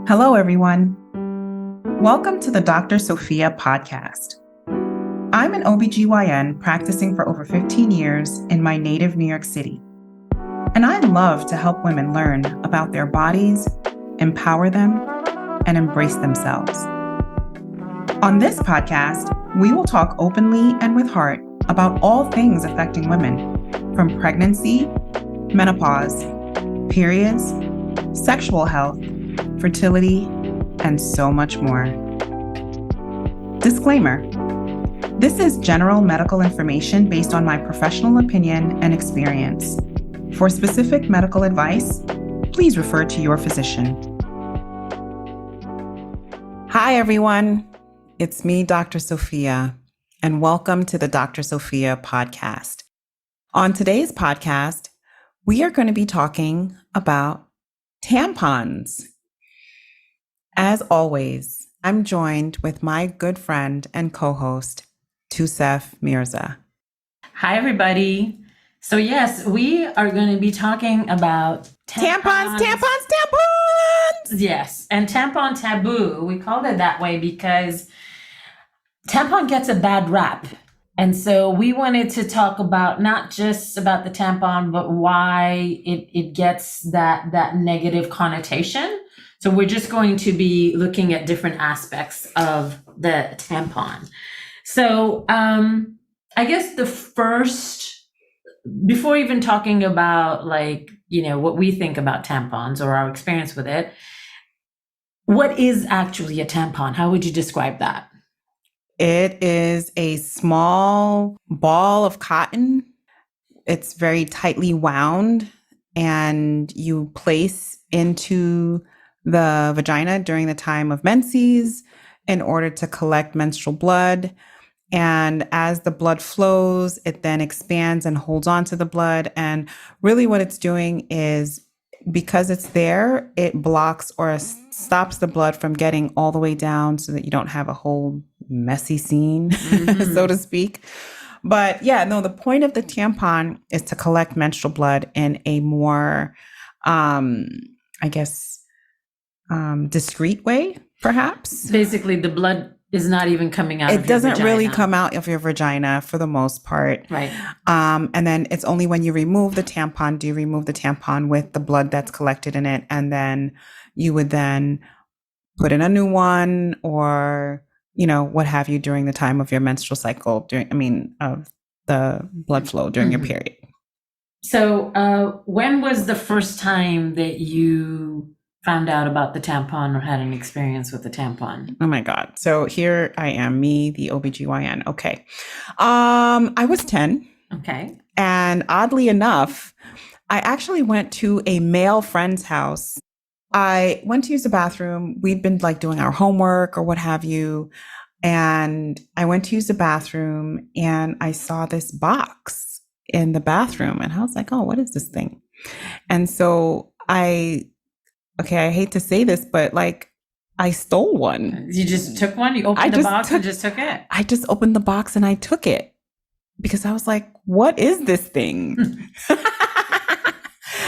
Hello, everyone. Welcome to the Dr. Sophia Podcast. I'm an ObGyn practicing for over 15 years in my native New York City. And I love to help women learn about their bodies, empower them, and embrace themselves. On this podcast, we will talk openly and with heart about all things affecting women, from pregnancy, menopause, periods, sexual health, fertility, and so much more. Disclaimer: this is general medical information based on my professional opinion and experience. For specific medical advice, please refer to your physician. Hi, everyone. It's me, Dr. Sophia, and welcome to the Dr. Sophia Podcast. On today's podcast, we are going to be talking about tampons. As always, I'm joined with my good friend and co-host, Touseef Mirza. Hi, everybody. So yes, we are going to be talking about Tampons. Yes, and tampon taboo. We called it that way because tampon gets a bad rap. And so we wanted to talk about not just about the tampon, but why it gets that negative connotation. So we're just going to be looking at different aspects of the tampon. So I guess the first, before even talking about what we think about tampons or our experience with it, what is actually a tampon? How would you describe that? It is a small ball of cotton. It's very tightly wound, and you place into the vagina during the time of menses in order to collect menstrual blood. And as the blood flows, it then expands and holds on to the blood. And really what it's doing is, because it's there, it blocks or stops the blood from getting all the way down so that you don't have a whole messy scene, so to speak. But yeah, no, the point of the tampon is to collect menstrual blood in a more, discreet way, perhaps. Basically, the blood is not even coming out of your vagina. It doesn't really come out of your vagina for the most part. Right. And then it's only when you remove the tampon, do you remove the tampon with the blood that's collected in it. And then you would then put in a new one or, what have you during the time of your menstrual cycle, of the blood flow during your period. So when was the first time that you found out about the tampon or had an experience with the tampon? Oh my God. So here I am, me, the ObGyn. Okay. I was 10. Okay. And oddly enough, I actually went to a male friend's house. I went to use the bathroom. We'd been doing our homework or what have you. And I went to use the bathroom and I saw this box in the bathroom and I was like, oh, what is this thing? And so I hate to say this, but I stole one. You just took one? You opened the box and just took it? I just opened the box and I took it because I was like, what is this thing?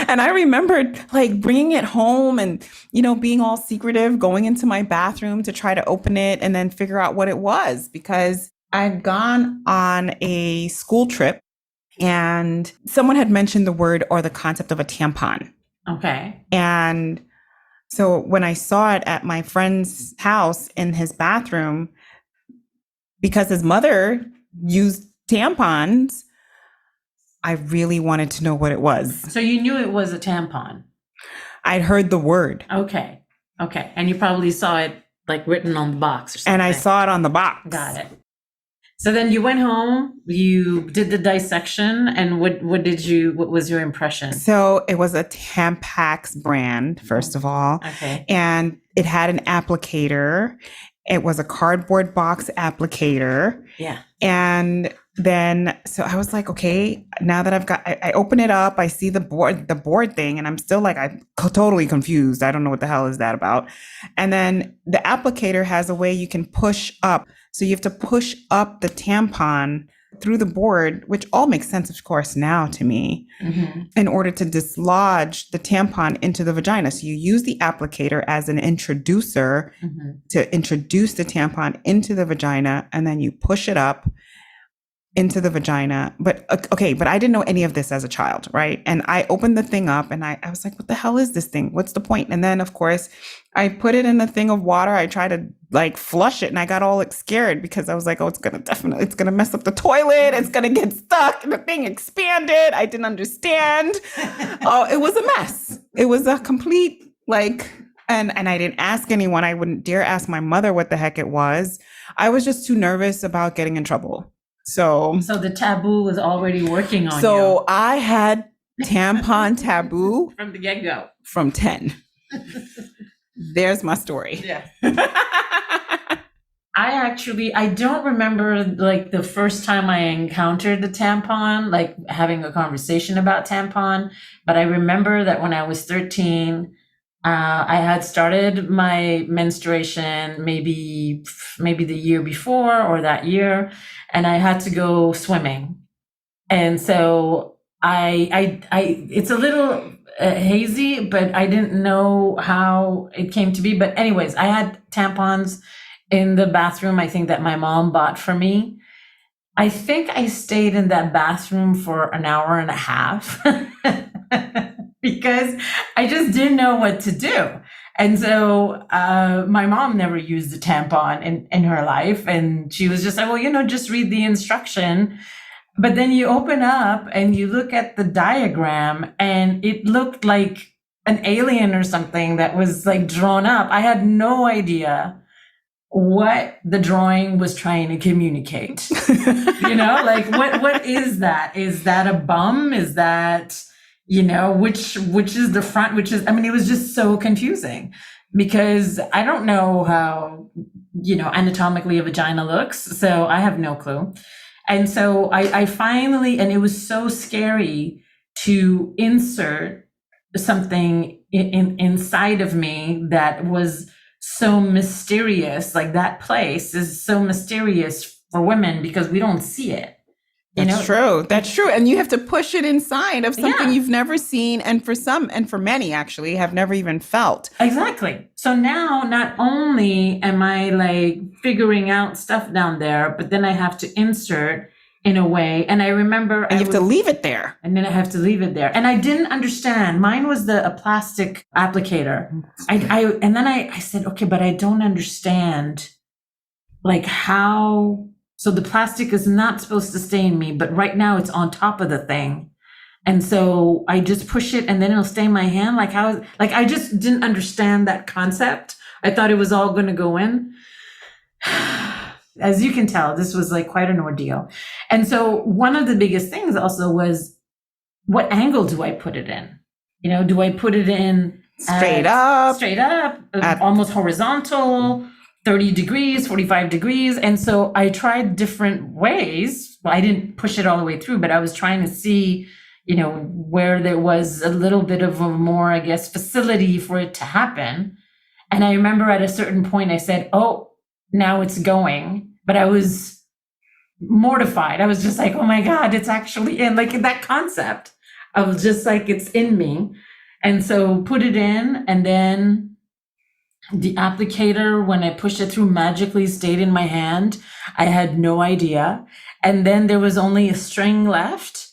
And I remembered bringing it home and, being all secretive, going into my bathroom to try to open it and then figure out what it was, because I'd gone on a school trip and someone had mentioned the word or the concept of a tampon. Okay. And so when I saw it at my friend's house in his bathroom, because his mother used tampons, I really wanted to know what it was. So you knew it was a tampon? I'd heard the word. Okay. And you probably saw it written on the box or something. And I saw it on the box. Got it. So then you went home, you did the dissection, and what was your impression? So it was a Tampax brand, first of all. Okay. And it had an applicator. It was a cardboard box applicator. Yeah. And then, so I was like, okay, now that I open it up, I see the board thing, and I'm still I'm totally confused. I don't know what the hell is that about. And then the applicator has a way you can push up. So you have to push up the tampon through the board, which all makes sense, of course, now to me, in order to dislodge the tampon into the vagina. So you use the applicator as an introducer to introduce the tampon into the vagina, and then you push it up into the vagina. But okay, but I didn't know any of this as a child, right? And I opened the thing up and I was like, what the hell is this thing? What's the point? And then, of course, I put it in a thing of water. I tried to like flush it and I got all scared because I was like, oh, it's going to mess up the toilet. It's going to get stuck. And the thing expanded. I didn't understand. Oh, it was a mess. It was a complete and I didn't ask anyone. I wouldn't dare ask my mother what the heck it was. I was just too nervous about getting in trouble. So the taboo was already working on you. So I had tampon taboo from the get-go. From 10. There's my story. Yeah. I don't remember like the first time I encountered the tampon, like having a conversation about tampon, but I remember that when I was 13, I had started my menstruation maybe the year before or that year, and I had to go swimming. And so it's a little hazy, but I didn't know how it came to be. But anyways, I had tampons in the bathroom, I think that my mom bought for me. I think I stayed in that bathroom for an hour and a half because I just didn't know what to do. And so my mom never used a tampon in her life. And she was just like, well, just read the instruction. But then you open up and you look at the diagram and it looked like an alien or something that was like drawn up. I had no idea what the drawing was trying to communicate. Like what is that? Is that a bum? Is that, which is the front, it was just so confusing because I don't know how, anatomically a vagina looks. So I have no clue. And so I finally, and it was so scary to insert something inside of me that was so mysterious. Like that place is so mysterious for women because we don't see it. That's true. That's true. And you have to push it inside of something you've never seen. And for many actually have never even felt. Exactly. So now not only am I like figuring out stuff down there, but then I have to insert in a way. And I remember and you have to leave it there. And then I have to leave it there. And I didn't understand. Mine was a plastic applicator. And then I said, okay, but I don't understand like how. So the plastic is not supposed to stain me, but right now it's on top of the thing. And so I just push it and then it'll stain my hand. I just didn't understand that concept. I thought it was all going to go in. As you can tell, this was like quite an ordeal. And so one of the biggest things also was, what angle do I put it in? Do I put it in straight up, almost horizontal, 30 degrees, 45 degrees. And so I tried different ways. Well, I didn't push it all the way through, but I was trying to see, where there was a little bit of a more, I guess, facility for it to happen. And I remember at a certain point I said, oh, now it's going. But I was mortified. I was just like, oh my God, it's actually in, like that concept. I was just like, it's in me. And so put it in, and then the applicator, when I pushed it through, magically stayed in my hand. I had no idea. And then there was only a string left.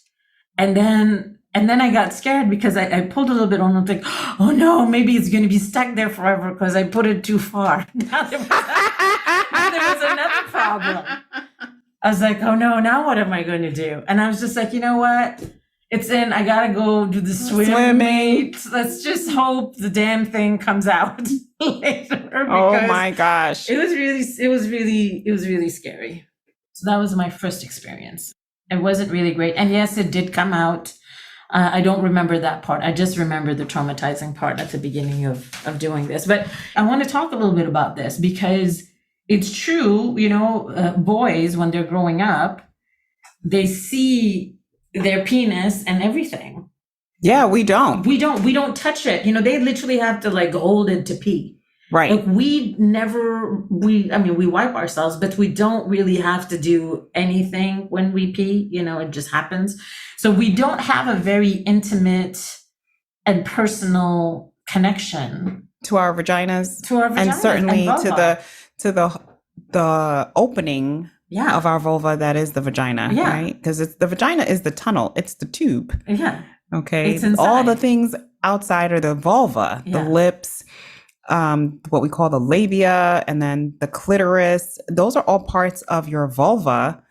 And then I got scared because I pulled a little bit on. I was like, oh no, maybe it's going to be stuck there forever because I put it too far. Now there was another problem. I was like, oh no, now what am I going to do? And I was just like, you know what? It's in. I got to go do the swimming. Let's just hope the damn thing comes out later. Oh my gosh. It was really scary. So that was my first experience. It wasn't really great. And yes, it did come out. I don't remember that part. I just remember the traumatizing part at the beginning of doing this. But I want to talk a little bit about this because it's true, boys, when they're growing up, they see their penis and everything. Yeah, we don't. We don't touch it. They literally have to like hold it to pee. Right. Like we wipe ourselves, but we don't really have to do anything when we pee, it just happens. So we don't have a very intimate and personal connection to our vaginas, and certainly and to the opening of our vulva that is the vagina, right? Because the vagina is the tunnel, it's the tube. Yeah. Okay. It's inside. All the things outside are the vulva, the lips, what we call the labia, and then the clitoris. Those are all parts of your vulva,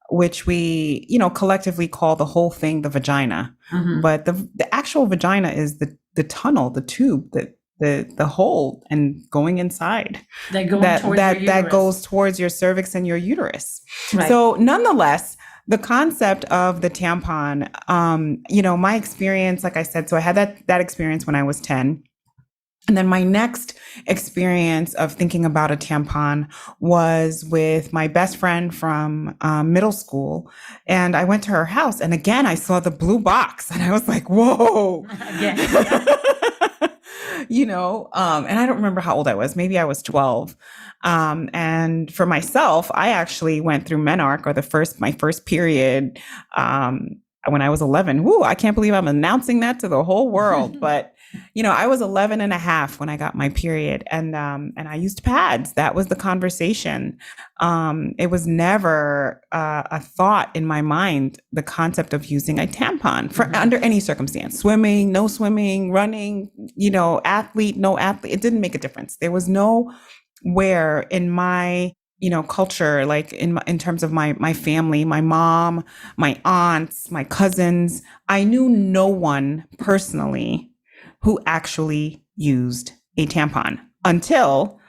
which we, collectively call the whole thing the vagina. Mm-hmm. But the actual vagina is the tunnel, the tube, the hole, and going inside that goes towards your cervix and your uterus. Right. So nonetheless, the concept of the tampon, my experience, like I said, so I had that experience when I was 10. And then my next experience of thinking about a tampon was with my best friend from middle school. And I went to her house, and again, I saw the blue box, and I was like, whoa. And I don't remember how old I was. Maybe I was 12. And for myself, I actually went through menarche, or my first period, when I was 11. Woo, I can't believe I'm announcing that to the whole world. But, I was 11 and a half when I got my period, and I used pads. That was the conversation. It was never a thought in my mind, the concept of using a tampon for under any circumstance, swimming, no swimming, running, athlete, no athlete. It didn't make a difference. There was nowhere in my culture, like in terms of my family, my mom, my aunts, my cousins, I knew no one personally who actually used a tampon until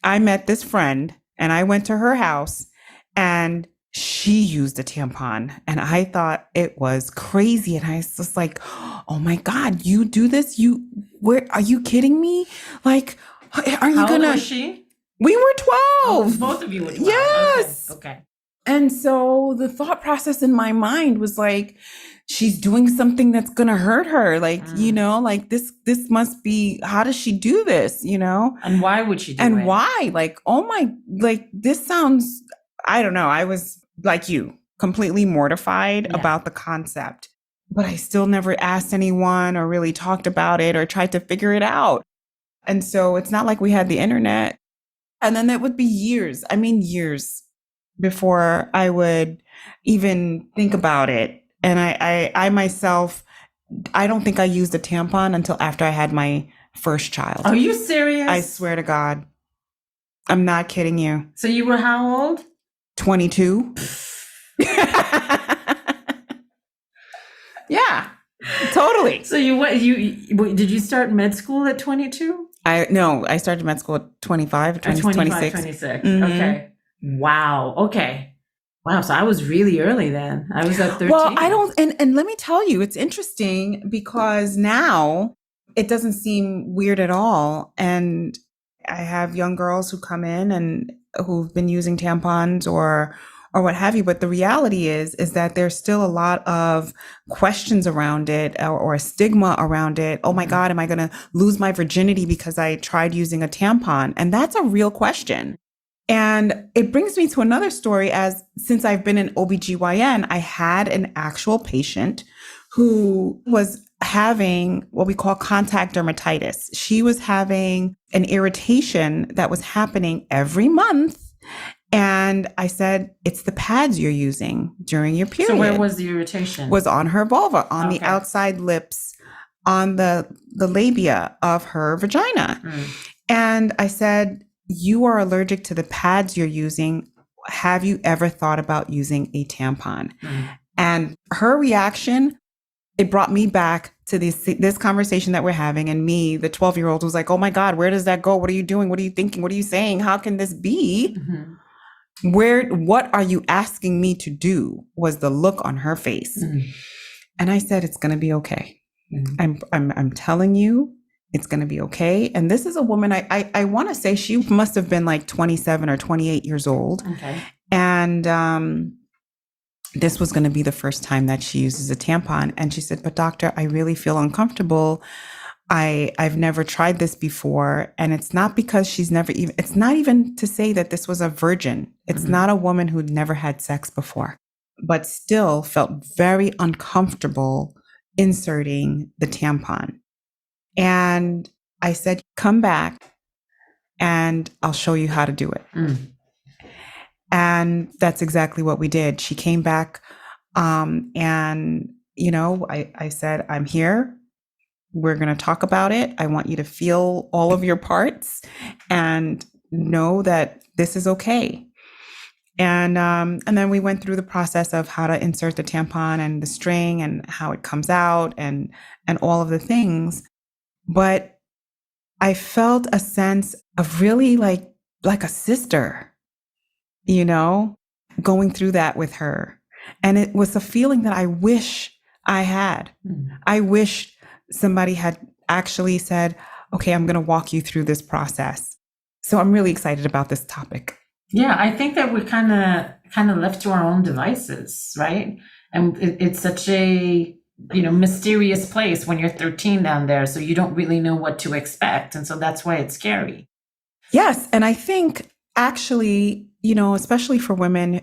I met this friend, and I went to her house, and she used a tampon, and I thought it was crazy. And I was just like, oh my God, you do this? Are you kidding me? Like, are you How gonna? Old was she? We were 12. Oh, both of you were 12. Yes. Okay. And so the thought process in my mind was like, she's doing something that's going to hurt her. Like, like this must be, how does she do this? And why would she do it? And why? Like, this sounds, I don't know. I was like you, completely mortified about the concept, but I still never asked anyone or really talked about it or tried to figure it out. And so it's not like we had the internet. And then that would be years before I would even think about it. And I myself, I don't think I used a tampon until after I had my first child. Are you serious? I swear to God. I'm not kidding you. So you were how old? 22. Yeah, totally. So did you start med school at 22? No, I started med school at 25, 26. 26. Mm-hmm. Okay. Wow. Okay. Wow. So I was really early then. I was at 13. Well, and let me tell you, it's interesting because now it doesn't seem weird at all. And I have young girls who come in and who've been using tampons or what have you. But the reality is that there's still a lot of questions around it or a stigma around it. Oh my God, am I going to lose my virginity because I tried using a tampon? And that's a real question. And it brings me to another story, since I've been an OBGYN, I had an actual patient who was having what we call contact dermatitis. She was having an irritation that was happening every month. And I said, it's the pads you're using during your period. So where was the irritation? Was on her vulva, on the outside lips, on the labia of her vagina. And I said, you are allergic to the pads you're using. Have you ever thought about using a tampon? And her reaction, it brought me back to this conversation that we're having. And me, the 12-year-old, was like, oh my God, where does that go? What are you doing? What are you thinking? What are you saying? How can this be? What are you asking me to do? Was the look on her face. And I said, it's going to be okay. I'm telling you, it's going to be okay. And this is a woman, I want to say she must have been like 27 or 28 years old. Okay. And this was going to be the first time that she uses a tampon. And she said, but doctor, I really feel uncomfortable I've never tried this before. And it's not because it's not even to say that this was a virgin. It's not a woman who'd never had sex before, but still felt very uncomfortable inserting the tampon. And I said, come back and I'll show you how to do it. And that's exactly what we did. She came back, and, I said, I'm here. We're going to talk about it. I want you to feel all of your parts and know that this is okay. And then we went through the process of how to insert the tampon and the string and how it comes out and all of the things. But I felt a sense of really like a sister, going through that with her. And it was a feeling that I wish I had. I wish somebody had actually said, okay, I'm going to walk you through this process. So I'm really excited about this topic. Yeah, I think that we're kind of left to our own devices, right? And it's such a mysterious place when you're 13 down there, so you don't really know what to expect, and so that's why it's scary. Yes, and I think actually, especially for women,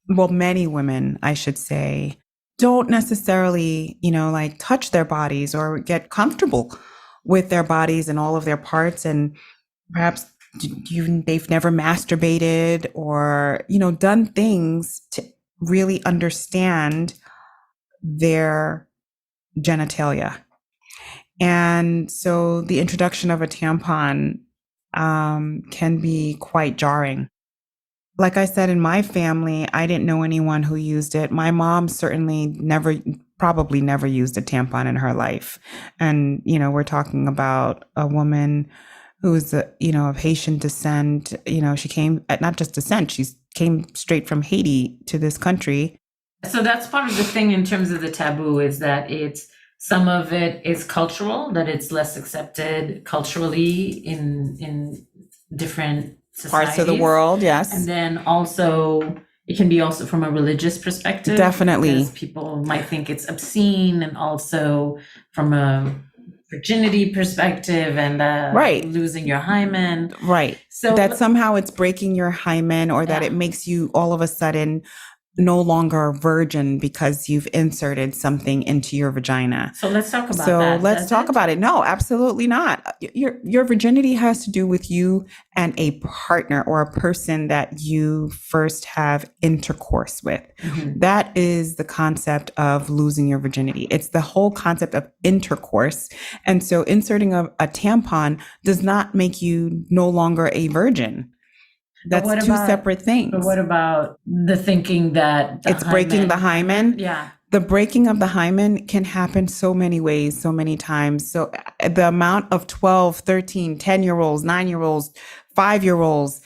well, many women, I should say, don't necessarily, like touch their bodies or get comfortable with their bodies and all of their parts, and perhaps they've never masturbated or, done things to really understand their genitalia. And so the introduction of a tampon can be quite jarring. Like I said, in my family, I didn't know anyone who used it. My mom certainly probably never used a tampon in her life. And, we're talking about a woman who's, of Haitian descent. She came, not just descent, she came straight from Haiti to this country. So that's part of the thing in terms of the taboo, is that some of it is cultural, that it's less accepted culturally in different societies. Parts of the world, yes. And then also, it can be also from a religious perspective. Definitely. Because people might think it's obscene, and also from a virginity perspective and right. losing your hymen. Right. So that somehow it's breaking your hymen, or that it makes you all of a sudden no longer a virgin because you've inserted something into your vagina. So let's talk about that. So let's talk about it. No, absolutely not. Your virginity has to do with you and a partner or a person that you first have intercourse with. That is the concept of losing your virginity. It's the whole concept of intercourse. And so inserting a tampon does not make you no longer a virgin. That's two separate things. But what about the thinking that it's breaking the hymen? Yeah. The breaking of the hymen can happen so many ways, so many times. So the amount of 12, 13, 10-year-olds, 9-year-olds, 5-year-olds,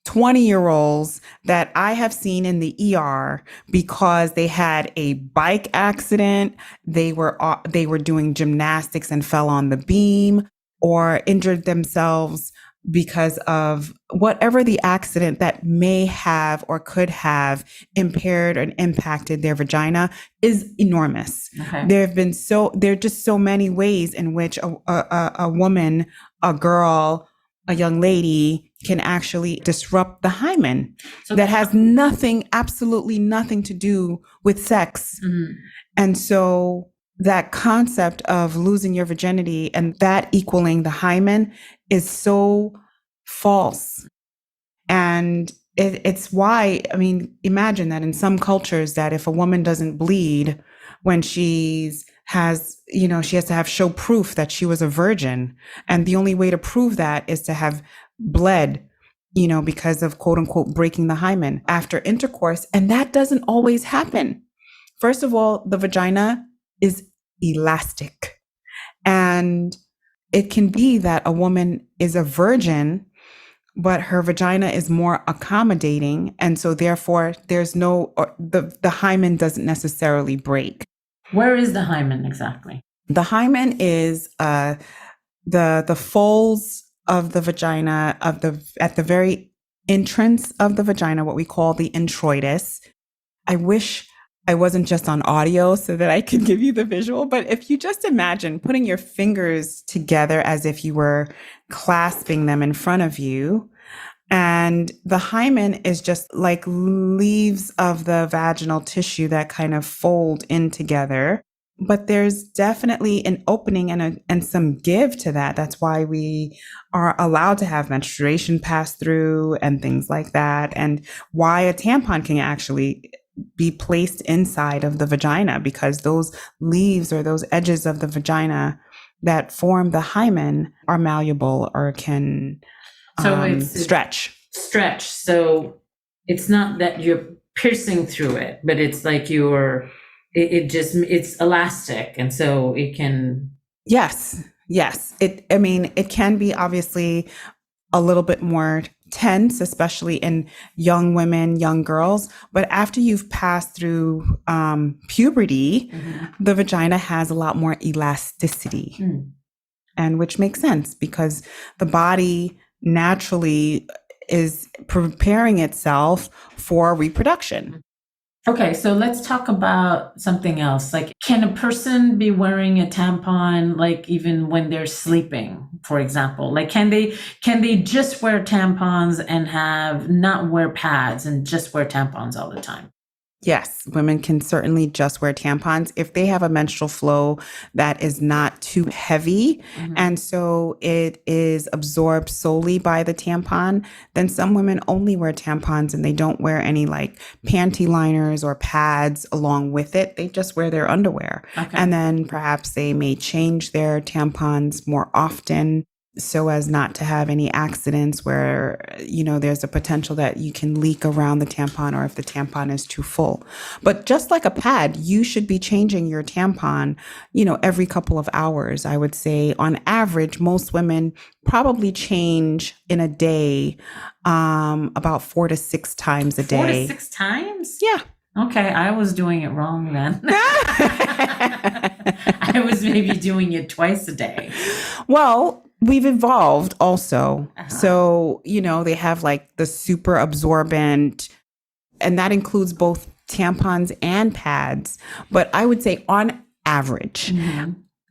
20-year-olds that I have seen in the ER because they had a bike accident, they were doing gymnastics and fell on the beam, or injured themselves because of whatever the accident that may have or could have impaired and impacted their vagina, is enormous. Okay. There are just so many ways in which a woman, a girl, a young lady can actually disrupt the hymen. So that has absolutely nothing to do with sex. And so that concept of losing your virginity and that equaling the hymen is so false. And it's why, imagine that in some cultures, that if a woman doesn't bleed when she has to show proof that she was a virgin. And the only way to prove that is to have bled, because of quote unquote breaking the hymen after intercourse. And that doesn't always happen. First of all, the vagina is elastic, and it can be that a woman is a virgin, but her vagina is more accommodating. And so therefore the hymen doesn't necessarily break. Where is the hymen exactly? The hymen is the folds of the vagina at the very entrance of the vagina, what we call the introitus. I wish I wasn't just on audio so that I could give you the visual, but if you just imagine putting your fingers together as if you were clasping them in front of you, and the hymen is just like leaves of the vaginal tissue that kind of fold in together. But there's definitely an opening and some give to that. That's why we are allowed to have menstruation pass through and things like that. And why a tampon can actually be placed inside of the vagina, because those leaves or those edges of the vagina that form the hymen are malleable or can stretch. So it's not that you're piercing through it, but it's like it's elastic. And so it can. Yes. It can be obviously a little bit more tense, especially in young women, young girls. But after you've passed through puberty, the vagina has a lot more elasticity. And which makes sense because the body naturally is preparing itself for reproduction. Okay, so let's talk about something else. Like, can a person be wearing a tampon, like even when they're sleeping, for example? Like, can they just wear tampons and not wear pads and just wear tampons all the time? Yes, women can certainly just wear tampons if they have a menstrual flow that is not too heavy. And so it is absorbed solely by the tampon. Then some women only wear tampons and they don't wear any like panty liners or pads along with it. They just wear their underwear. Okay. And then perhaps they may change their tampons more often, so as not to have any accidents where, there's a potential that you can leak around the tampon or if the tampon is too full. But just like a pad, you should be changing your tampon, every couple of hours. I would say on average, most women probably change in a day about 4 to 6 times a day. 4 to 6 times? Yeah. Okay, I was doing it wrong then. I was maybe doing it twice a day. Well, we've evolved also. So, they have like the super absorbent, and that includes both tampons and pads. But I would say on average,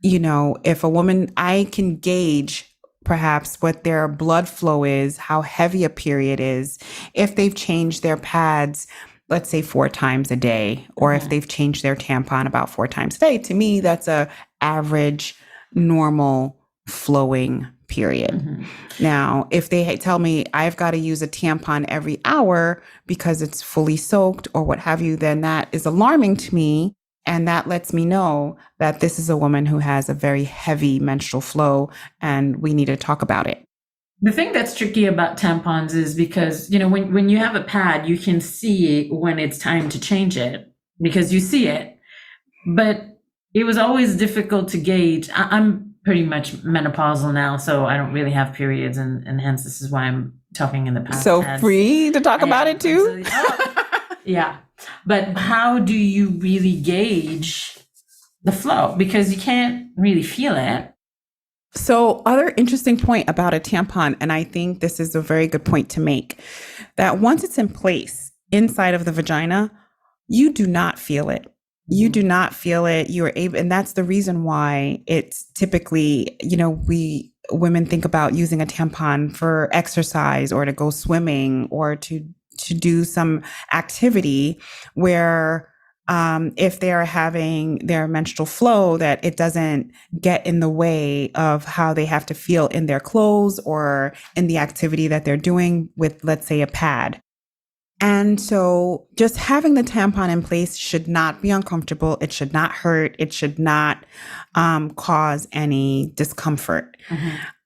if a woman, I can gauge perhaps what their blood flow is, how heavy a period is, if they've changed their pads, let's say 4 times a day, or if they've changed their tampon about 4 times a day. To me, that's a average, normal flowing period. Now, if they tell me I've got to use a tampon every hour because it's fully soaked or what have you, then that is alarming to me. And that lets me know that this is a woman who has a very heavy menstrual flow and we need to talk about it. The thing that's tricky about tampons is because, when you have a pad, you can see when it's time to change it because you see it. But it was always difficult to gauge. I'm pretty much menopausal now, so I don't really have periods, and hence this is why I'm talking in the past. So free to talk about it too? Yeah. But how do you really gauge the flow? Because you can't really feel it. So other interesting point about a tampon, and I think this is a very good point to make, that once it's in place inside of the vagina, you do not feel it. You do not feel it. You are able, and that's the reason why it's typically, women think about using a tampon for exercise or to go swimming or to do some activity where if they are having their menstrual flow, that it doesn't get in the way of how they have to feel in their clothes or in the activity that they're doing with, let's say, a pad. And so just having the tampon in place should not be uncomfortable. It should not hurt. It should not cause any discomfort.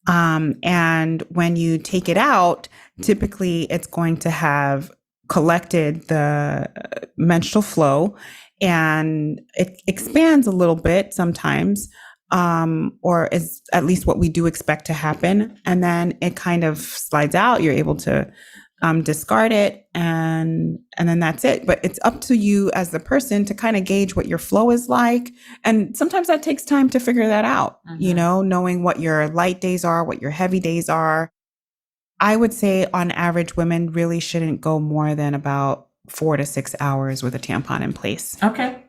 And when you take it out, typically it's going to have collected the menstrual flow and it expands a little bit sometimes, or is at least what we do expect to happen. And then it kind of slides out. You're able to discard it and then that's it. But it's up to you as the person to kind of gauge what your flow is like. And sometimes that takes time to figure that out, knowing what your light days are, what your heavy days are. I would say on average, women really shouldn't go more than about 4 to 6 hours with a tampon in place. Okay.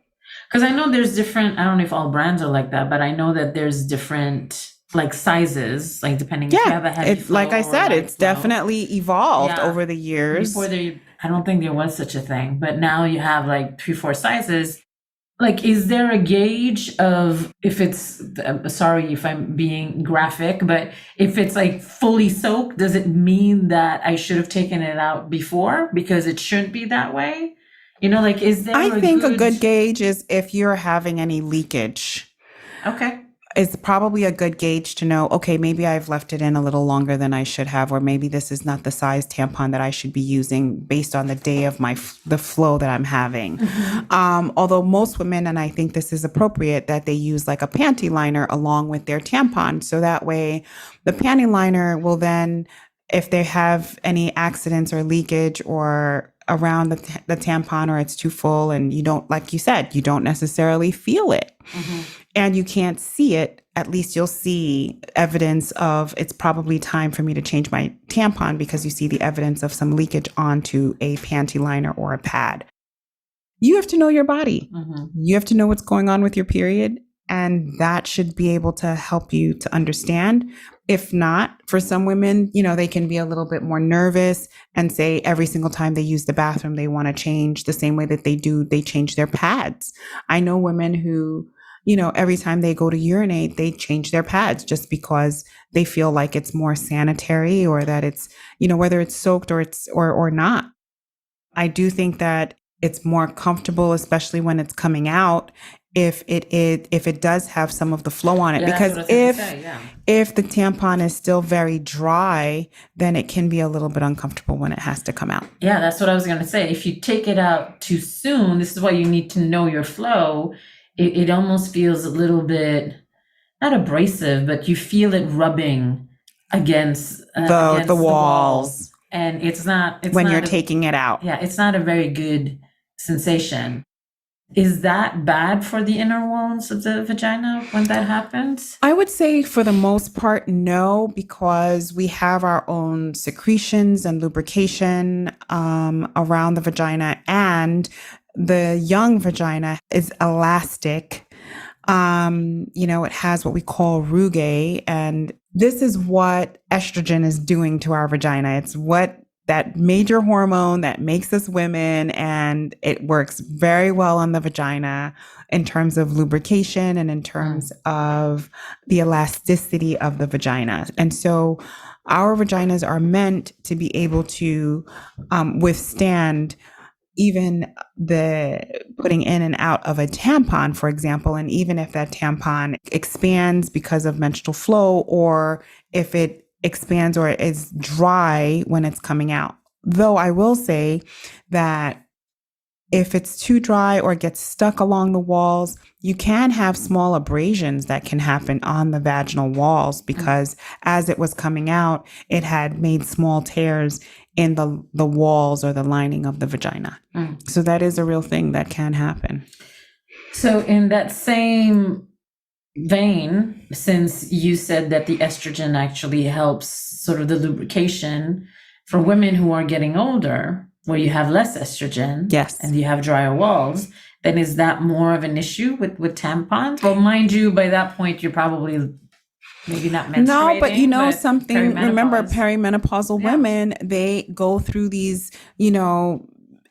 Because I know there's different, I don't know if all brands are like that, but I know that there's different like sizes, like depending if you have a heavy flow like I or said, light it's flow. definitely evolved Yeah. over the years. Before I don't think there was such a thing, but now you have like 3-4 sizes. Like, is there a gauge of if it's, sorry if I'm being graphic, but if it's like fully soaked, does it mean that I should have taken it out before because it shouldn't be that way? You know, like, is there I think a good gauge is if you're having any leakage. Okay. It's probably a good gauge to know, okay, maybe I've left it in a little longer than I should have, or maybe this is not the size tampon that I should be using based on the day of the flow that I'm having. Mm-hmm. Although most women, and I think this is appropriate, that they use like a panty liner along with their tampon. So that way the panty liner will then, if they have any accidents or leakage or around the tampon, or it's too full and you don't, like you said, you don't necessarily feel it. Mm-hmm. And you can't see it, at least you'll see evidence of it's probably time for me to change my tampon because you see the evidence of some leakage onto a panty liner or a pad. You have to know your body. Mm-hmm. You have to know what's going on with your period. And that should be able to help you to understand. If not, for some women, you know, they can be a little bit more nervous and say every single time they use the bathroom, they want to change the same way that they change their pads. I know women who, you know, every time they go to urinate, they change their pads just because they feel like it's more sanitary, or that it's, you know, whether it's soaked or not. I do think that it's more comfortable, especially when it's coming out, if it does have some of the flow on it. Yeah, because if the tampon is still very dry, then it can be a little bit uncomfortable when it has to come out. Yeah, that's what I was going to say. If you take it out too soon, this is why you need to know your flow. It almost feels a little bit, not abrasive, but you feel it rubbing against the walls. And it's not when you're taking it out. Yeah, it's not a very good sensation. Is that bad for the inner walls of the vagina when that happens? I would say for the most part, no, because we have our own secretions and lubrication around the vagina, and the young vagina is elastic. You know, it has what we call rugae, and this is what estrogen is doing to our vagina. It's what that major hormone that makes us women, and it works very well on the vagina in terms of lubrication and in terms of the elasticity of the vagina. And so our vaginas are meant to be able to withstand even the putting in and out of a tampon, for example. And even if that tampon expands because of menstrual flow, or if it expands or is dry when it's coming out. Though I will say that if it's too dry or gets stuck along the walls, you can have small abrasions that can happen on the vaginal walls, because as it was coming out, it had made small tears in the walls or the lining of the vagina. So that is a real thing that can happen. So in that same vein, since you said that the estrogen actually helps sort of the lubrication for women who are getting older, where you have less estrogen, yes, and you have drier walls, then is that more of an issue with tampons? Well, mind you, by that point, you're probably maybe not menstruating. No, but you know something, remember perimenopausal women, they go through these, you know,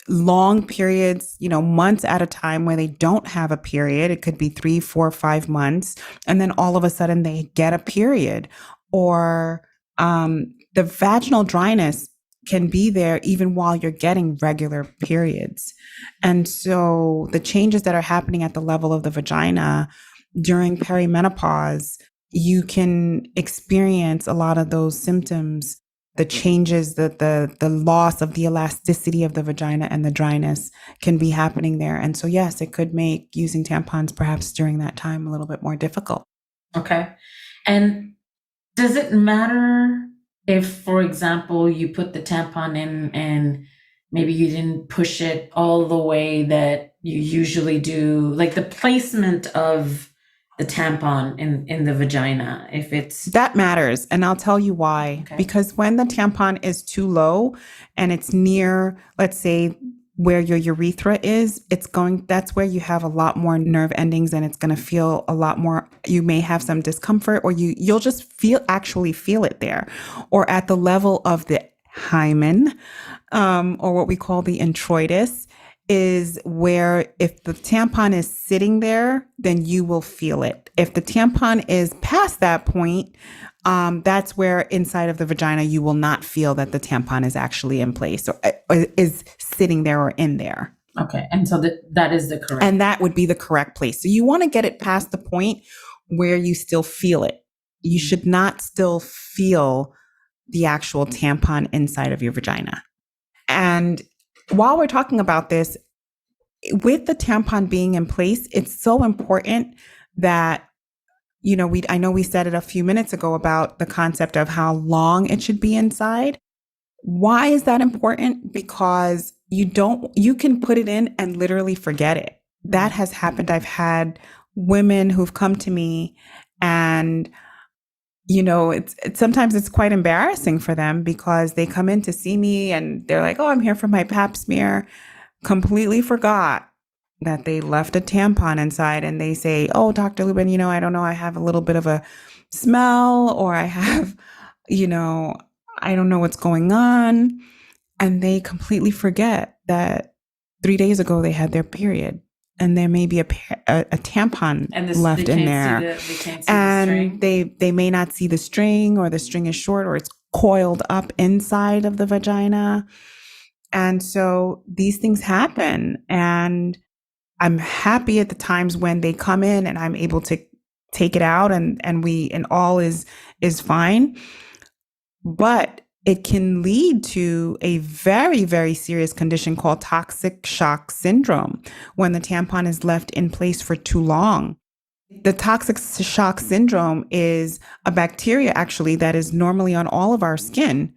long periods, you know, months at a time where they don't have a period. It could be 3, 4, 5 months. And then all of a sudden they get a period. Or the vaginal dryness can be there even while you're getting regular periods. And so the changes that are happening at the level of the vagina during perimenopause, you can experience a lot of those symptoms. The changes, the loss of the elasticity of the vagina and the dryness can be happening there. And so, yes, it could make using tampons perhaps during that time a little bit more difficult. Okay. And does it matter if, for example, you put the tampon in and maybe you didn't push it all the way that you usually do, like the placement of the tampon in the vagina, if it's... That matters. And I'll tell you why. Okay. Because when the tampon is too low and it's near, let's say, where your urethra is, that's where you have a lot more nerve endings, and it's going to feel a lot more. You may have some discomfort, or you'll just actually feel it there, or at the level of the hymen, or what we call the introitus, is where if the tampon is sitting there, then you will feel it. If the tampon is past that point, that's where inside of the vagina, you will not feel that the tampon is actually in place or is sitting there or in there. Okay. And so that is the correct. And that would be the correct place. So you want to get it past the point where you still feel it. You should not still feel the actual tampon inside of your vagina. And while we're talking about this, with the tampon being in place, it's so important that, I know we said it a few minutes ago about the concept of how long it should be inside. Why is that important? Because you can put it in and literally forget it. That has happened. I've had women who've come to me, and sometimes it's quite embarrassing for them because they come in to see me and they're like, oh, I'm here for my pap smear. Completely forgot that they left a tampon inside, and they say, oh, Dr. Lubin, I don't know, I have a little bit of a smell, or I have, I don't know what's going on. And they completely forget that 3 days ago they had their period. And there may be a tampon left in there. And they may not see the string, or the string is short, or it's coiled up inside of the vagina. And so these things happen. And I'm happy at the times when they come in and I'm able to take it out and all is fine. But it can lead to a very, very serious condition called toxic shock syndrome when the tampon is left in place for too long. The toxic shock syndrome is a bacteria actually that is normally on all of our skin,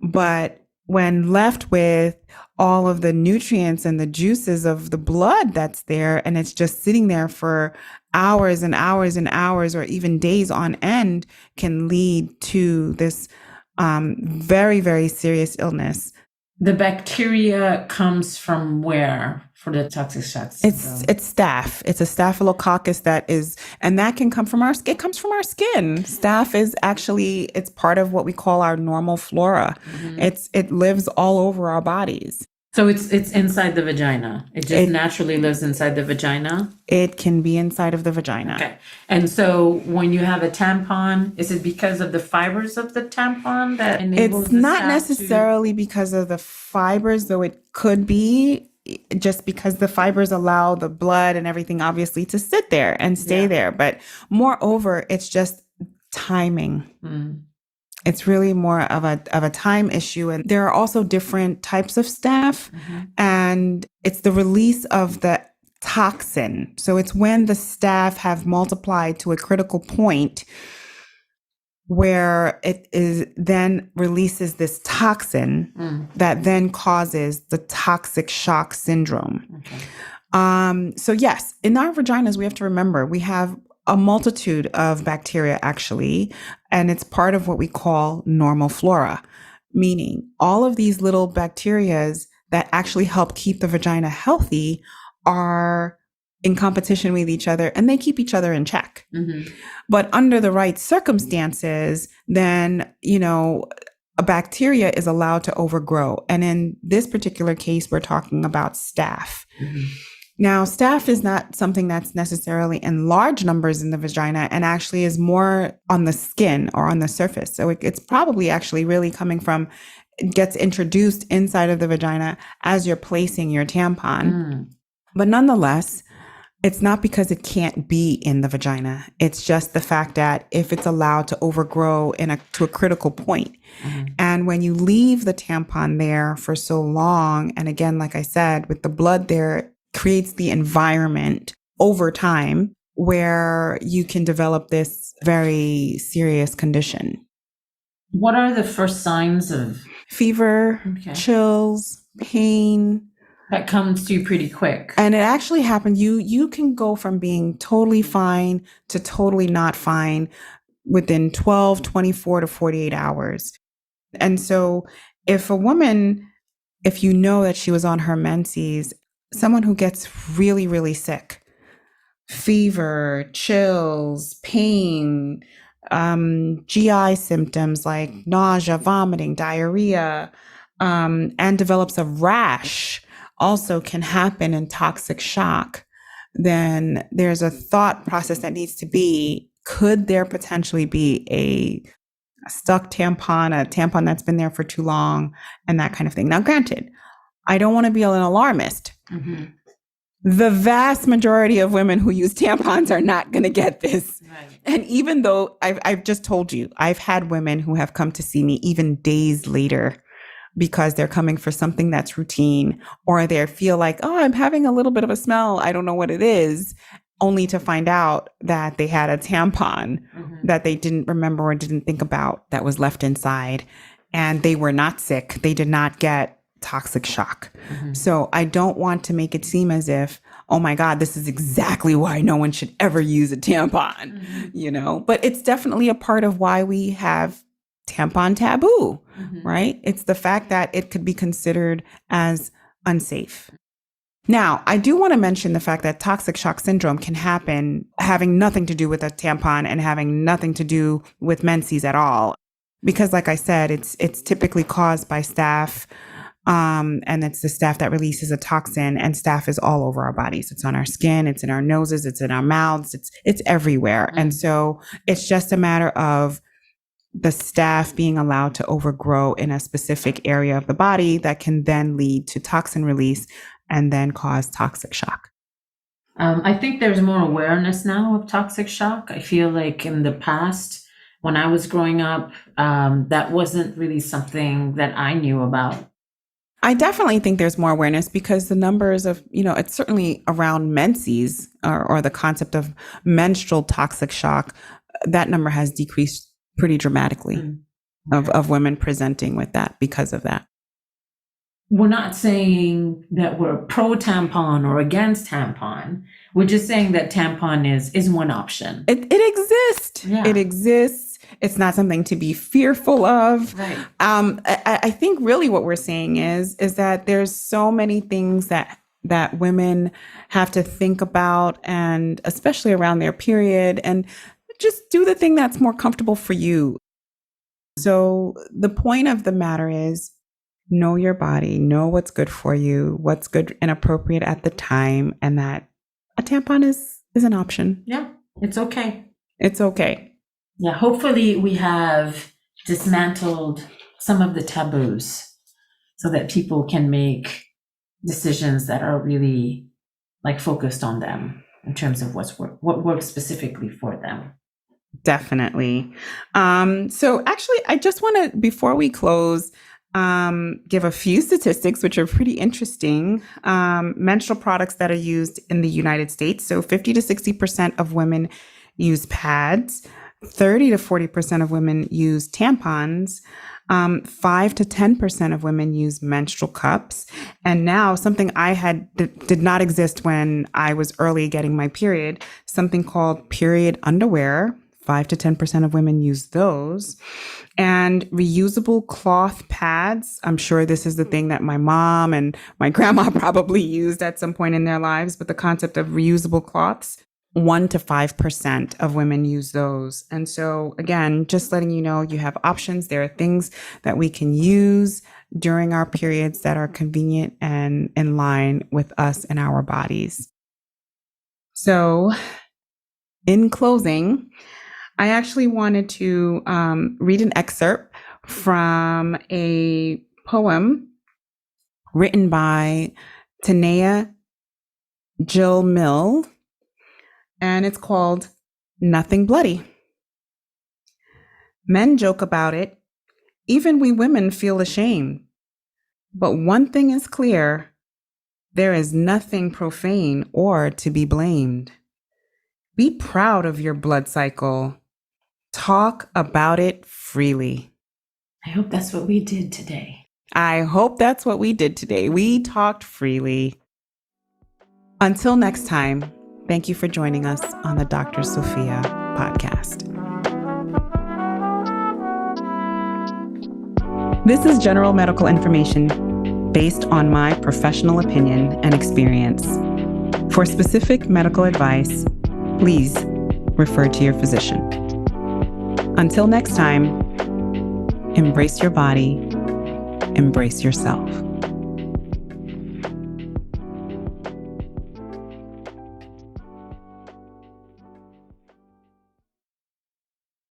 but when left with all of the nutrients and the juices of the blood that's there, and it's just sitting there for hours and hours and hours, or even days on end, can lead to this very, very serious illness. The bacteria comes from where for the toxic shock syndrome? It's staph. It's a staphylococcus and that can come from it comes from our skin. Staph is actually, it's part of what we call our normal flora. Mm-hmm. It lives all over our bodies. So it's inside the vagina. It just naturally lives inside the vagina? It can be inside of the vagina. Okay. And so when you have a tampon, is it because of the fibers of the tampon that enables It's not necessarily because of the fibers, though it could be, just because the fibers allow the blood and everything obviously to sit there and stay there. But moreover, it's just timing. Mm. It's really more of a time issue. And there are also different types of staph, and it's the release of the toxin. So it's when the staph have multiplied to a critical point where it is then releases this toxin that then causes the toxic shock syndrome. Okay. So yes, in our vaginas, we have to remember we have a multitude of bacteria actually, and it's part of what we call normal flora, meaning all of these little bacterias that actually help keep the vagina healthy are in competition with each other, and they keep each other in check. Mm-hmm. But under the right circumstances, then, a bacteria is allowed to overgrow. And in this particular case, we're talking about staph. Mm-hmm. Now, staph is not something that's necessarily in large numbers in the vagina, and actually is more on the skin or on the surface. So it's probably actually really coming from, it gets introduced inside of the vagina as you're placing your tampon. Mm. But nonetheless, it's not because it can't be in the vagina. It's just the fact that if it's allowed to overgrow to a critical point. Mm-hmm. And when you leave the tampon there for so long, and again, like I said, with the blood there, creates the environment over time where you can develop this very serious condition. What are the first signs of fever, chills, pain? That comes to you pretty quick. And it actually happened. You can go from being totally fine to totally not fine within 12, 24 to 48 hours. And so if a woman if you know that she was on her menses, someone who gets really, really sick, fever, chills, pain, GI symptoms like nausea, vomiting, diarrhea, and develops a rash also can happen in toxic shock, then there's a thought process that needs to be, could there potentially be a stuck tampon, a tampon that's been there for too long, and that kind of thing. Now, granted, I don't want to be an alarmist. Mm-hmm. The vast majority of women who use tampons are not going to get this. Right. And even though I've just told you, I've had women who have come to see me even days later because they're coming for something that's routine, or they feel like, oh, I'm having a little bit of a smell, I don't know what it is, only to find out that they had a tampon that they didn't remember or didn't think about that was left inside. And they were not sick. They did not get toxic shock. So I don't want to make it seem as if, oh my God, this is exactly why no one should ever use a tampon, you know, but it's definitely a part of why we have tampon taboo, right? It's the fact that it could be considered as unsafe. Now, I do want to mention the fact that toxic shock syndrome can happen having nothing to do with a tampon and having nothing to do with menses at all. Because like I said, it's typically caused by staph, and it's the staph that releases a toxin, and staph is all over our bodies. It's on our skin, it's in our noses, it's in our mouths, it's everywhere. And so it's just a matter of the staph being allowed to overgrow in a specific area of the body that can then lead to toxin release and then cause toxic shock. I think there's more awareness now of toxic shock. I feel like in the past, when I was growing up, that wasn't really something that I knew about. I definitely think there's more awareness because the numbers of, it's certainly around menses or the concept of menstrual toxic shock, that number has decreased pretty dramatically of women presenting with that because of that. We're not saying that we're pro tampon or against tampon. We're just saying that tampon is one option. It exists. Yeah. It exists. It's not something to be fearful of. Right. I think really what we're saying is that there's so many things that women have to think about, and especially around their period, and just do the thing that's more comfortable for you. So the point of the matter is, know your body, know what's good for you, what's good and appropriate at the time, and that a tampon is an option. Yeah, it's okay. It's okay. Yeah, hopefully we have dismantled some of the taboos so that people can make decisions that are really focused on them in terms of what works specifically for them. Definitely. So actually, I just want to, before we close, give a few statistics, which are pretty interesting. Menstrual products that are used in the United States. So 50 to 60% of women use pads. 30 to 40% of women use tampons. 5 to 10% of women use menstrual cups. And now something did not exist when I was early getting my period, something called period underwear. 5 to 10% of women use those. And reusable cloth pads. I'm sure this is the thing that my mom and my grandma probably used at some point in their lives, but the concept of reusable cloths, 1 to 5% of women use those. And so again, just letting you know, you have options. There are things that we can use during our periods that are convenient and in line with us and our bodies. So in closing, I actually wanted to read an excerpt from a poem written by Tanea Jill Mill, and it's called Nothing Bloody. Men joke about it. Even we women feel ashamed. But one thing is clear. There is nothing profane or to be blamed. Be proud of your blood cycle. Talk about it freely. I hope that's what we did today. I hope that's what we did today. We talked freely. Until next time, thank you for joining us on the Dr. Sophia Podcast. This is general medical information. based on my professional opinion and experience. For specific medical advice, please refer to your physician. Until next time, embrace your body, embrace yourself.